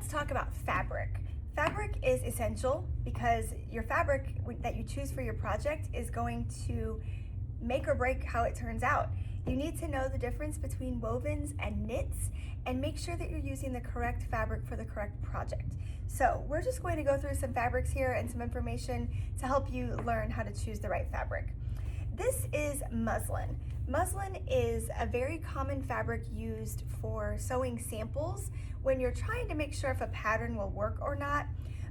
let's talk about fabric. Fabric is essential because your fabric that you choose for your project is going to make or break how it turns out. You need to know the difference between wovens and knits and make sure that you're using the correct fabric for the correct project. So we're just going to go through some fabrics here and some information to help you learn how to choose the right fabric. This is muslin. Muslin is a very common fabric used for sewing samples when you're trying to make sure if a pattern will work or not.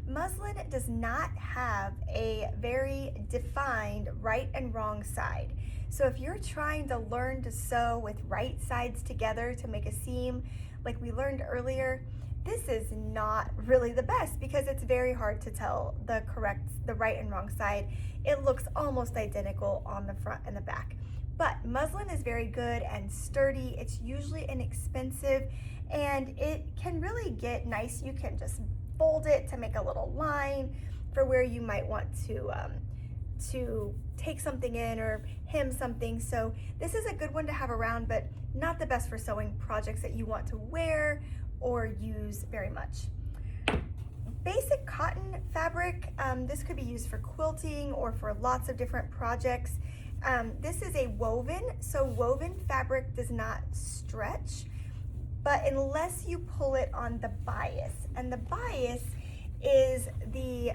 Muslin does not have a very defined right and wrong side. So if you're trying to learn to sew with right sides together to make a seam, like we learned earlier, this is not really the best because it's very hard to tell the right and wrong side. It looks almost identical on the front and the back. But muslin is very good and sturdy. It's usually inexpensive and it can really get nice. You can just fold it to make a little line for where you might want to take something in or hem something. So this is a good one to have around, but not the best for sewing projects that you want to wear or use very much. Basic cotton fabric, this could be used for quilting or for lots of different projects. This is a woven, so woven fabric does not stretch, but unless you pull it on the bias, and the bias is the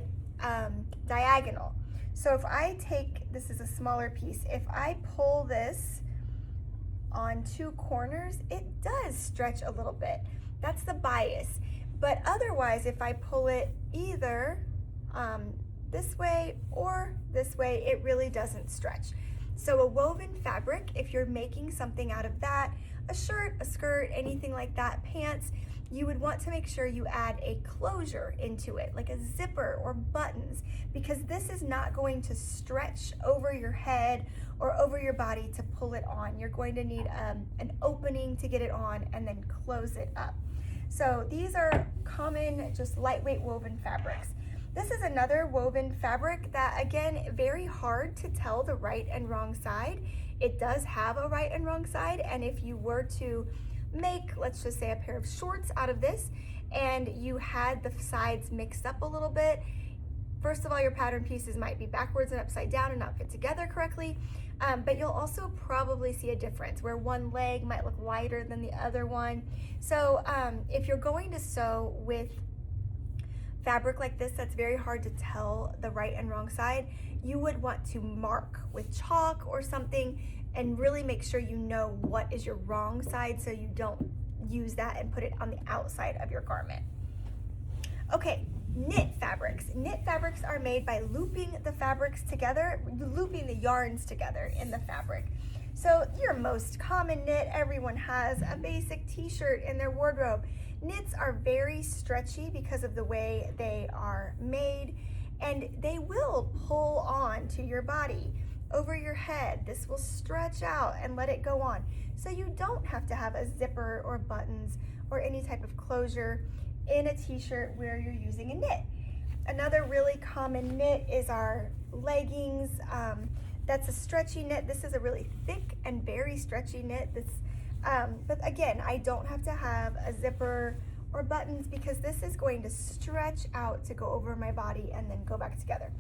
diagonal. So if I take, this is a smaller piece, if I pull this on two corners, it does stretch a little bit. That's the bias. But otherwise, if I pull it either this way or this way, it really doesn't stretch. So a woven fabric, if you're making something out of that, a shirt, a skirt, anything like that, pants, you would want to make sure you add a closure into it, like a zipper or buttons, because this is not going to stretch over your head or over your body to pull it on. You're going to need an opening to get it on and then close it up. So these are common, just lightweight woven fabrics. This is another woven fabric that, again, very hard to tell the right and wrong side. It does have a right and wrong side, and if you were to make, let's just say, a pair of shorts out of this, and you had the sides mixed up a little bit, first of all, your pattern pieces might be backwards and upside down and not fit together correctly, but you'll also probably see a difference where one leg might look wider than the other one. So if you're going to sew with fabric like this that's very hard to tell the right and wrong side, you would want to mark with chalk or something and really make sure you know what is your wrong side so you don't use that and put it on the outside of your garment. Okay, knit fabrics. Knit fabrics are made by looping the fabrics together, looping the yarns together in the fabric. So your most common knit, everyone has a basic t-shirt in their wardrobe. Knits are very stretchy because of the way they are made, and they will pull on to your body over your head. This will stretch out and let it go on. So you don't have to have a zipper or buttons or any type of closure in a t-shirt where you're using a knit. Another really common knit is our leggings. That's a stretchy knit. This is a really thick and very stretchy knit. But again, I don't have to have a zipper or buttons because this is going to stretch out to go over my body and then go back together.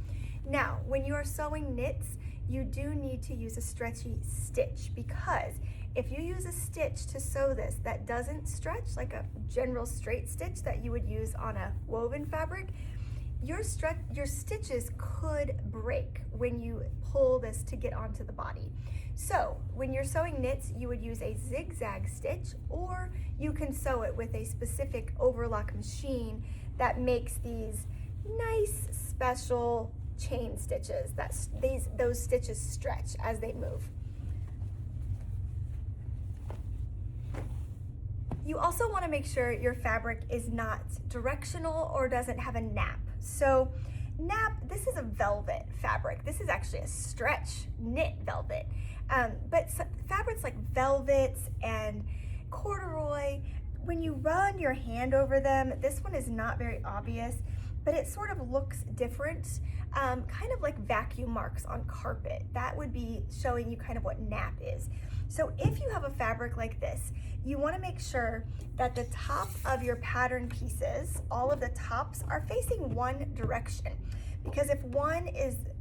Now, when you are sewing knits, you do need to use a stretchy stitch, because if you use a stitch to sew this that doesn't stretch, like a general straight stitch that you would use on a woven fabric, your stitches could break when you pull this to get onto the body. So when you're sewing knits, you would use a zigzag stitch, or you can sew it with a specific overlock machine that makes these nice special chain stitches that those stitches stretch as they move. You also want to make sure your fabric is not directional or doesn't have a nap. So this is a velvet fabric. This is actually a stretch knit velvet. But fabrics like velvets and corduroy, when you run your hand over them, this one is not very obvious, but it sort of looks different, kind of like vacuum marks on carpet. That would be showing you kind of what nap is. So if you have a fabric like this, you want to make sure that the top of your pattern pieces, all of the tops, are facing one direction. Because if one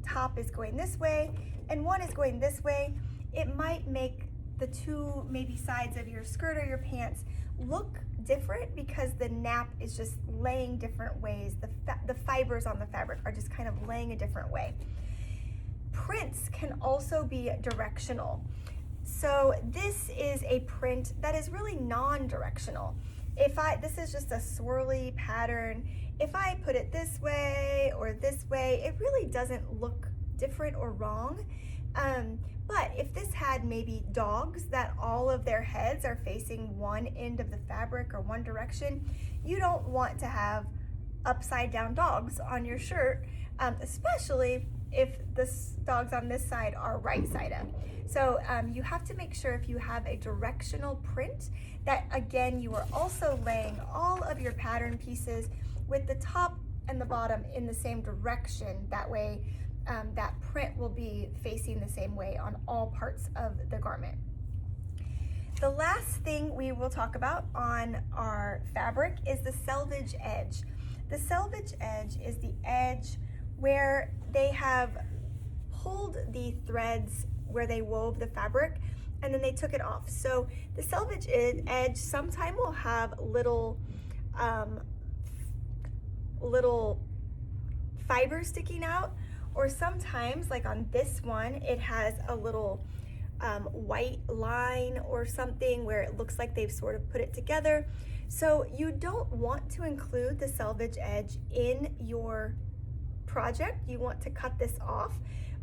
top is going this way and one is going this way, it might make the two maybe sides of your skirt or your pants look different because the nap is just laying different ways. The fibers on the fabric are just kind of laying a different way. Prints can also be directional. So this is a print that is really non-directional. This is just a swirly pattern. If I put it this way or this way, it really doesn't look different or wrong. But if this had maybe dogs that all of their heads are facing one end of the fabric or one direction, you don't want to have upside down dogs on your shirt, especially if the dogs on this side are right side up. So you have to make sure if you have a directional print that, again, you are also laying all of your pattern pieces with the top and the bottom in the same direction. That way that print will be facing the same way on all parts of the garment. The last thing we will talk about on our fabric is the selvage edge. The selvage edge is the edge where they have pulled the threads where they wove the fabric and then they took it off. So the selvage edge sometimes will have little fibers sticking out, or sometimes, like on this one, it has a little white line or something where it looks like they've sort of put it together. So you don't want to include the selvage edge in your project. You want to cut this off,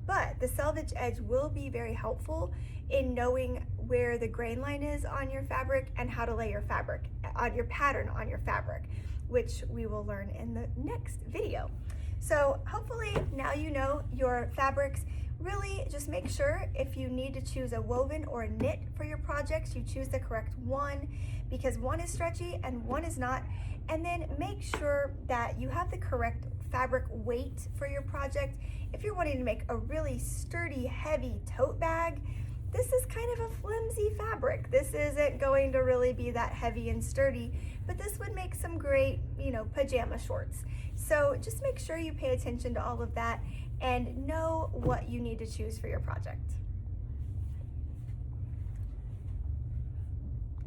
but the selvage edge will be very helpful in knowing where the grain line is on your fabric and how to lay your fabric on your pattern on your fabric, which we will learn in the next video. So hopefully now you know your fabrics. Really just make sure if you need to choose a woven or a knit for your projects, you choose the correct one, because one is stretchy and one is not. And then make sure that you have the correct fabric weight for your project. If you're wanting to make a really sturdy, heavy tote bag, this is kind of a flimsy fabric. This isn't going to really be that heavy and sturdy, but this would make some great, pajama shorts. So just make sure you pay attention to all of that and know what you need to choose for your project.